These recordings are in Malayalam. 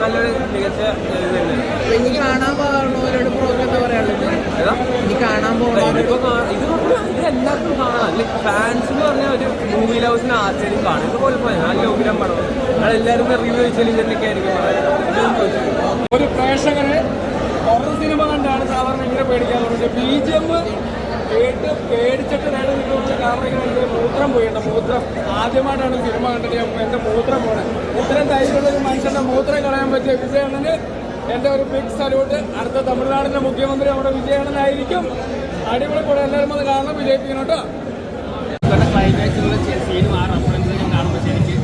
നല്ലൊരു മികച്ച ഇനി കാണാൻ പോകുന്നവരോട് എന്താ പറയാനുള്ളത്? ഇനി കാണാൻ പോകുന്നവർ ഇത് എല്ലാവർക്കും കാണാം. ലൈക്ക് ഫാൻസ് എന്ന് പറഞ്ഞാൽ ഒരു മൂവി ലവേഴ്സിന് ആശ്ചര്യം കാണും. ഇതുപോലെ പോയാൽ നല്ല ഉഗ്രം പടം. നിങ്ങളെല്ലാവരും റിവ്യൂ വെച്ചാൽ ഇതിനൊക്കെ ആയിരിക്കും. ഒരു പ്രേക്ഷകന് ഹൊറർ സിനിമ കണ്ടാണ് സാധാരണ ഇങ്ങനെ പേടിക്കാറുള്ളത്. BGM കേട്ട് പേടിച്ചിട്ട് നേരെ നിൽക്കുന്ന കാരണം എൻ്റെ മൂത്രം പോയിട്ടുണ്ട്. മൂത്രം ആദ്യമായിട്ടാണ് സിനിമ കണ്ടിട്ട് എൻ്റെ മൂത്രം പോകണം. ഇത്രയും ധൈര്യമുള്ള ഒരു മനുഷ്യൻ്റെ മൂത്രം കളയാൻ പറ്റിയ വിജയണ്ണന് എൻ്റെ ഒരു ബിഗ് സല്യൂട്ട്. അടുത്ത തമിഴ്നാടിൻ്റെ മുഖ്യമന്ത്രി നമ്മുടെ വിജയണ്ണനായിരിക്കും. അടിപൊളി കൂടെ എല്ലാവരും അത് കാണണം, വിജയിപ്പിക്കണം കേട്ടോ. ക്ലൈമാക്സിലുള്ള സീനും ആ റെഫറൻസും കാണുമ്പോൾ ശരിക്ക്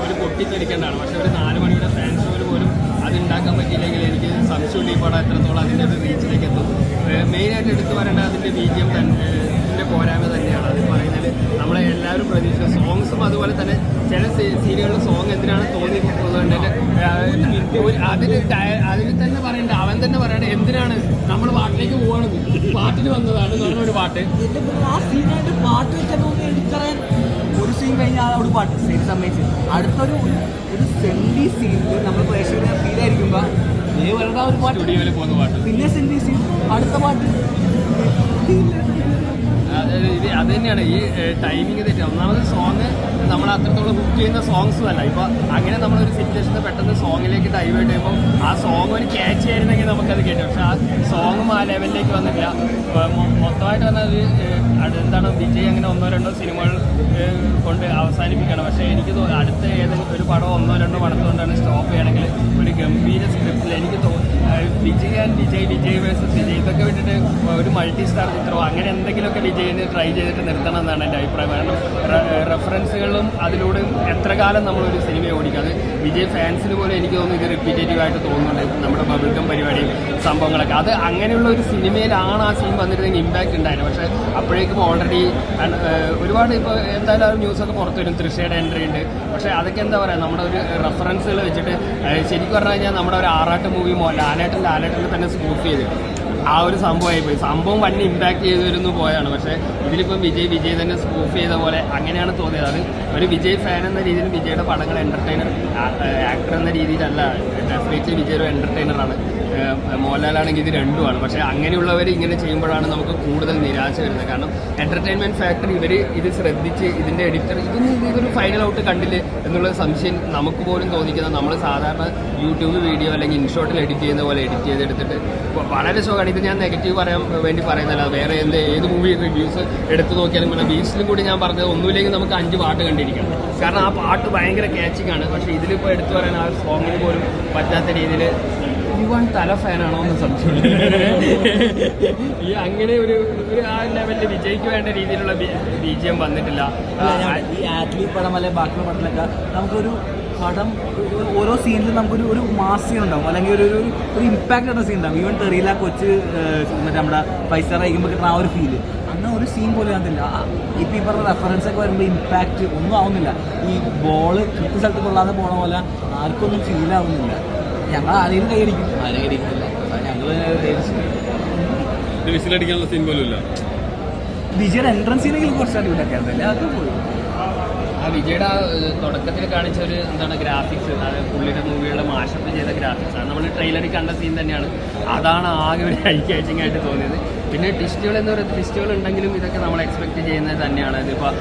ഒരു പൊട്ടിത്തെറിക്കേണ്ടതാണ്. പക്ഷെ ഒരു 4 മണിയുടെ ഫാൻസ് പോലും അതുണ്ടാക്കാൻ പറ്റിയില്ലെങ്കിൽ എനിക്ക് സംശയമുണ്ട് ഈ പടം എത്രത്തോളം അതിൻ്റെ ഒരു റീച്ചിലേക്ക് എത്തും. മെയിനായിട്ട് എടുത്തു പറയേണ്ടത് അതിൻ്റെ BGM ഇതിൻ്റെ പോരായ്മ തന്നെയാണ്. അത് പറയുന്നത് നമ്മളെ എല്ലാവരും പ്രതീക്ഷിച്ച സോങ്സും അതുപോലെ തന്നെ ചില സീനുകളിൽ സോങ് എന്തിനാണ് തോന്നിപ്പോകുന്നത് അതിൽ തന്നെ പറയണ്ട, അവൻ തന്നെ പറയണ്ട എന്തിനാണ് നമ്മൾ പാട്ടിലേക്ക് പോകണത്, പാട്ടിന് വന്നതാണ് ഒരു പാട്ട്. ആ സീനായിട്ട് പാട്ട് വെക്കാൻ നോക്കി എടുക്കാൻ ഒരു സീൻ കഴിഞ്ഞാൽ അവിടെ പാട്ട് സീൻ സമ്മതിച്ച് അടുത്തൊരു സെൻഡി സീനിൽ നമ്മൾ പ്രേക്ഷകരെ ഫീൽ ആയിരിക്കുമ്പോൾ ഒരു പാട്ട് സ്റ്റുഡിയോയിൽ പോകുന്ന പാട്ട്, പിന്നെ സെൻഡി സീൻ അടുത്ത പാട്ട്. അത് തന്നെയാണ് ഈ ടൈമിങ് തെറ്റി. ഒന്നാമത് സോങ് നമ്മൾ അത്രത്തോളം ബുക്ക് ചെയ്യുന്ന സോങ്സും അല്ല. ഇപ്പോൾ അങ്ങനെ നമ്മളൊരു സിറ്റുവേഷനിൽ പെട്ടെന്ന് സോങ്ങിലേക്ക് ഡൈവേർട്ട് ചെയ്യുമ്പോൾ ആ സോങ് ഒരു ക്യാച്ച് ആയിരുന്നെങ്കിൽ നമുക്കത് കേട്ടു. പക്ഷെ ആ സോങ്ങും ആ ലെവലിലേക്ക് വന്നിട്ടില്ല. മൊത്തമായിട്ട് വന്നത് എന്താണ് വിജയ് അങ്ങനെ 1-2 സിനിമകൾ കൊണ്ട് അവസാനിപ്പിക്കണം. പക്ഷേ എനിക്ക് അടുത്ത ഏതെങ്കിലും ഒരു പടം 1-2 പടത്തുകൊണ്ടാണ് സ്റ്റോപ്പ് ചെയ്യണമെങ്കിൽ ഒരു ഗംഭീര സ്ക്രിപ്റ്റിൽ എനിക്ക് വിജയ് വേഴ്സസ് വിജയ് ഇതൊക്കെ വിട്ടിട്ട് ഒരു മൾട്ടി സ്റ്റാർ ചിത്രമോ അങ്ങനെ എന്തെങ്കിലുമൊക്കെ വിജയിന് ട്രൈ ചെയ്തിട്ട് നിർത്തണം എന്നാണ് എൻ്റെ അഭിപ്രായം. കാരണം റെഫറൻസുകളും അതിലൂടെ എത്ര കാലം നമ്മളൊരു സിനിമയെ ഓടിക്കുക. അത് വിജയ് ഫാൻസിന് പോലും എനിക്ക് തോന്നുന്നു ഇത് റിപ്പീറ്റേറ്റീവായിട്ട് തോന്നുന്നുണ്ട്. നമ്മുടെ ബബിൾഗം പരിപാടിയും സംഭവങ്ങളൊക്കെ അത് അങ്ങനെയുള്ള ഒരു സിനിമയിലാണ് ആ സീൻ വന്നിരുന്നെങ്കിൽ ഇമ്പാക്റ്റ് ഉണ്ടായിരുന്നു. പക്ഷേ അപ്പോഴേക്കും ഓൾറെഡി ഒരുപാട് ഇപ്പോൾ എന്തായാലും ആ ന്യൂസൊക്കെ പുറത്തു വരും, തൃശ്ശയുടെ എൻട്രി ഉണ്ട്. പക്ഷേ അതൊക്കെ എന്താ പറയുക, നമ്മുടെ ഒരു റെഫറൻസുകൾ വെച്ചിട്ട് ശരിക്കും പറഞ്ഞു കഴിഞ്ഞാൽ നമ്മുടെ ഒരു ആറാട്ട് മൂവി ലാലേട്ടനെ തന്നെ സ്മൂത്ത് ചെയ്ത് ആ ഒരു സംഭവമായിപ്പോയി. സംഭവം വണ്ടി ഇമ്പാക്ട് ചെയ്ത് വരുന്നു പോയാണ്. പക്ഷേ ഇതിലിപ്പം വിജയ് തന്നെ സ്പൂഫ് ചെയ്ത പോലെ അങ്ങനെയാണ് തോന്നിയത്. അത് ഒരു വിജയ് ഫാൻ എന്ന രീതിയിൽ വിജയുടെ പടങ്ങൾ എൻ്റർടൈനർ ആക്ടർ എന്ന രീതിയിലല്ല. ഡെഫിനറ്റ്ലി വിജയ് ഒരു എൻ്റർടൈനറാണ്. മോഹൻലാലാണെങ്കിൽ ഇത് രണ്ടുമാണ്. പക്ഷേ അങ്ങനെയുള്ളവർ ഇങ്ങനെ ചെയ്യുമ്പോഴാണ് നമുക്ക് കൂടുതൽ നിരാശ വരുന്നത്. കാരണം എൻ്റർടൈൻമെൻറ്റ് ഫാക്ടർ ഇവർ ഇത് ശ്രദ്ധിച്ച് ഇതിൻ്റെ എഡിറ്റർ ഇതൊരു ഫൈനൽ ഔട്ട് കണ്ടില്ലേ എന്നുള്ള സംശയം നമുക്ക് പോലും തോന്നിക്കുന്ന നമ്മൾ സാധാരണ യൂട്യൂബ് വീഡിയോ അല്ലെങ്കിൽ ഇൻഷോട്ടിൽ എഡിറ്റ് ചെയ്യുന്ന പോലെ എഡിറ്റ് ചെയ്തെടുത്തിട്ട് വളരെ സുഖമാണ്. ഇത് ഞാൻ നെഗറ്റീവ് പറയാൻ വേണ്ടി പറയുന്നില്ല. വേറെ ഏത് മൂവി റിവ്യൂസ് എടുത്തു നോക്കിയാലും പിന്നെ ബീച്ചിലും കൂടി ഞാൻ പറഞ്ഞത് ഒന്നുമില്ലെങ്കിൽ നമുക്ക് 5 പാട്ട് കണ്ടിരിക്കണം. കാരണം ആ പാട്ട് ഭയങ്കര ക്യാച്ചിങ് ആണ്. പക്ഷേ ഇതിലിപ്പോൾ എടുത്തു പറയാൻ ആ സോങ്ങിന് പോലും പറ്റാത്ത രീതിയിൽ ഇവൻ തല ഫാനാണോ എന്ന് സംശയമുണ്ട്. ഈ അങ്ങനെ ഒരു ആ ലെവലിൽ വിജയിക്ക് വേണ്ട രീതിയിലുള്ള BGM വന്നിട്ടില്ല. ഈ ആത്ലീറ്റ് പടം അല്ലെങ്കിൽ ബാക്കിയുള്ള പടത്തിലൊക്കെ നമുക്കൊരു പടം ഓരോ സീനിലും നമുക്കൊരു മാസ് സീൻ ഉണ്ടാവും, അല്ലെങ്കിൽ ഒരു ഇമ്പാക്റ്റ് ഉള്ള സീൻ ഉണ്ടാവും. ഈവൻ തെറിയില്ല കൊച്ച് മറ്റേ നമ്മുടെ 5 സ്റ്റാർ അയക്കുമ്പോൾ കിട്ടുന്ന ആ ഒരു ഫീല് അങ്ങനെ ഒരു സീൻ പോലും ആകുന്നില്ല. ഇപ്പം ഈ പറഞ്ഞ റെഫറൻസ് ഒക്കെ വരുമ്പോൾ ഇമ്പാക്റ്റ് ഒന്നും ആവുന്നില്ല. ഈ ബോള് കൃത്യ സ്ഥലത്ത് കൊള്ളാതെ പോണ പോലെ ആർക്കൊന്നും ഫീൽ ആവുന്നില്ല. ഞങ്ങൾ ആരെയും കൈയടിക്കും, ആരും കൈയടിക്കുന്നില്ല. ഞങ്ങൾ വിസിലടിക്കാനുള്ള സീൻ പോലും ഇല്ല. വിജയുടെ എൻട്രൻസ് സീനെങ്കിലും കുറച്ച് അടിപൊളിയൊക്കെ ആയിരുന്നില്ല, അത് പോയി. ആ വിജയുടെ തുടക്കത്തിൽ കാണിച്ച ഒരു എന്താണ് ഗ്രാഫിക്സ്, അതായത് പുള്ളിയുടെ മൂവിയുടെ മാഷപ്പ് ചെയ്ത ഗ്രാഫിക്സ് ആണ് നമ്മൾ ട്രെയിലറിൽ കണ്ട സീൻ തന്നെയാണ്. അതാണ് ആകെ ഒരു ഐക്യാച്ചിങ് ആയിട്ട് തോന്നിയത്. പിന്നെ ട്വിസ്റ്റുകൾ എന്ന് പറയുന്നത് ട്വിസ്റ്റുകൾ ഉണ്ടെങ്കിലും ഇതൊക്കെ നമ്മൾ എക്സ്പെക്ട് ചെയ്യുന്നത് തന്നെയാണ്. ഇതിപ്പോൾ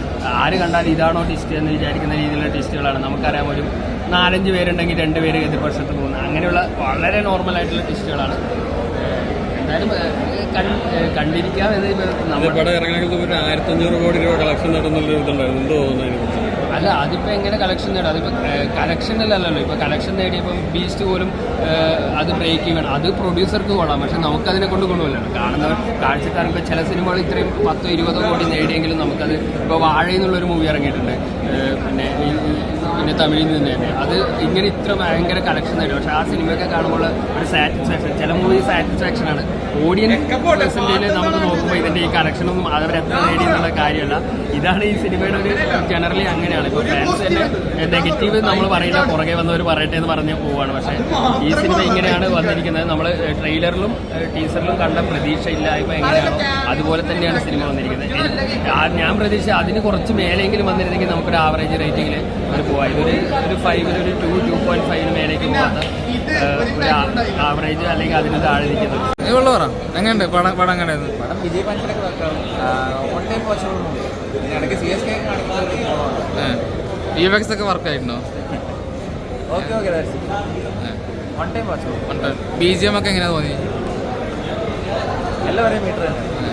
ആര് കണ്ടാലും ഇതാണോ ട്വിസ്റ്റ് എന്ന് വിചാരിക്കുന്ന രീതിയിലുള്ള ട്വിസ്റ്റുകളാണ്. നമുക്കറിയാം ഒരു 4-5 പേരുണ്ടെങ്കിൽ 2 പേര് എതിർപക്ഷത്ത് പോകുന്നത് അങ്ങനെയുള്ള വളരെ നോർമലായിട്ടുള്ള ട്വിസ്റ്റുകളാണ്. എന്തായാലും കണ്ടിരിക്കാം. നമ്മുടെ പടം ഇറങ്ങണമെങ്കിൽ ഒരു 1500 കോടി രൂപ കളക്ഷൻ നടന്നുള്ളൊരു ഇതുണ്ടായിരുന്നു. എന്തോ തോന്നുന്നു അല്ല അതിപ്പോൾ എങ്ങനെ കളക്ഷൻ നേടും? അതിപ്പോൾ കളക്ഷനിലല്ലല്ലോ. ഇപ്പോൾ കളക്ഷൻ നേടിയപ്പം ബീസ്റ്റ് പോലും അത് ബ്രേക്കിംഗ് വേണം. അത് പ്രൊഡ്യൂസർക്ക് കൊള്ളാം, പക്ഷെ നമുക്കതിനെ കൊണ്ട് കൊണ്ടുപോകില്ല. കാണുന്നവർ കാഴ്ചക്കാർക്ക് ചില സിനിമകൾ ഇത്രയും 10-20 കോടി നേടിയെങ്കിലും നമുക്കത് ഇപ്പോൾ വാഴ എന്നുള്ളൊരു മൂവി ഇറങ്ങിയിട്ടുണ്ട്, പിന്നെ തമിഴിൽ നിന്ന് തന്നെ. അത് ഇങ്ങനെ ഇത്ര ഭയങ്കര കളക്ഷൻ നേടും. പക്ഷേ ആ സിനിമയൊക്കെ കാണുമ്പോൾ ഒരു സാറ്റിസ്ഫാക്ഷൻ, ചില മൂവി സാറ്റിസ്ഫാക്ഷനാണ്. ഓഡിയൻസ് പെർസെൻറ്റേജിൽ നമുക്ക് നോക്കുമ്പോൾ ഇതിൻ്റെ ഈ കളക്ഷനൊന്നും അവരെത്ര നേടി എന്നുള്ള കാര്യമല്ല. ഇതാണ് ഈ സിനിമയുടെ ഒരു ജനറലി അങ്ങനെയാണ്. ഇപ്പോൾ ഫാൻസ് തന്നെ നെഗറ്റീവ് നമ്മൾ പറയുന്ന പുറകെ വന്നവർ പറയട്ടെ എന്ന് പറഞ്ഞ് പോവുകയാണ്. പക്ഷേ ഈ ഈ സിനിമ ഇങ്ങനെയാണ് വന്നിരിക്കുന്നത്. നമ്മൾ ട്രെയിലറിലും ടീസറിലും കണ്ട പ്രതീക്ഷയില്ലായ്മ എങ്ങനെയാണോ അതുപോലെ തന്നെയാണ് സിനിമ വന്നിരിക്കുന്നത്. ഞാൻ പ്രതീക്ഷ അതിന് കുറച്ച് മേലെയെങ്കിലും വന്നിരുന്നെങ്കിൽ നമുക്കൊരു ആവറേജ് റേറ്റിംഗിൽ ഒരു പോവാം. ഇതൊരു 5 ഒരു 2.5 മേലേക്ക് പോകാത്ത ഒരു ആവറേജ് അല്ലെങ്കിൽ അതിന് താഴെ നിൽക്കുന്നത്. പറ എങ്ങനെയുണ്ട് പടം എങ്ങനെയായിരുന്നു? പടം വിജയ് പഞ്ചലൊക്കെ വെക്കാം. ഓൺ ടൈം വാച്ചബിൾ ഇടയ്ക്ക് CSK VFX ഒക്കെ വർക്ക് ആയിട്ടുണ്ടോ? Okay on time watchable. BGM ഒക്കെ എങ്ങനെയാ തോന്നി? എല്ലാവരെയും മീറ്റർ തന്നെ.